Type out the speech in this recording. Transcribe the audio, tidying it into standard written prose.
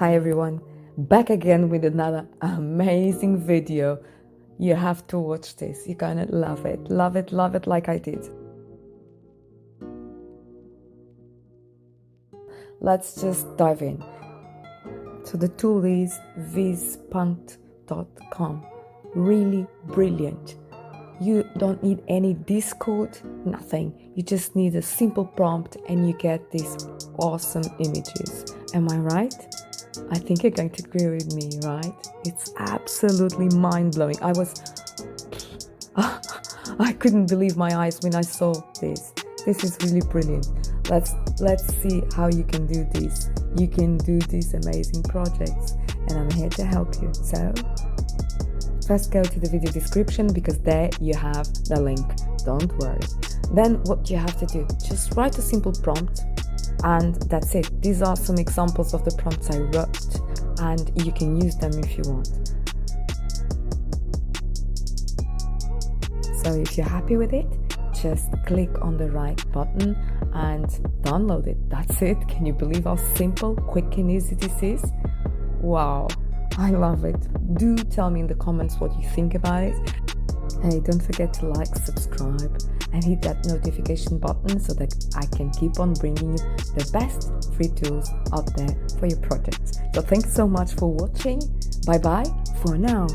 Hi everyone, back again with another amazing video. You have to watch this, you're gonna love it, love it, love it like I did. Let's just dive in. So the tool is vispunct.com, really brilliant. You don't need any Discord, nothing. You just need a simple prompt and you get these awesome images. Am I right? I think you're going to agree with me, right? It's absolutely mind-blowing. I couldn't believe my eyes when I saw this. This is really brilliant. Let's see how you can do this. You can do these amazing projects, and I'm here to help you. So first go to the video description because there you have the link. Don't worry. Then what you have to do, just write a simple prompt and that's it. These are some examples of the prompts I wrote and you can use them if you want. So if you're happy with it, just click on the right button and download it. That's it. Can you believe how simple, quick and easy this is? Wow, I love it. Do tell me in the comments what you think about it. Hey, don't forget to like, subscribe and hit that notification button so that I can keep on bringing you the best free tools out there for your projects. So thanks so much for watching. Bye bye for now.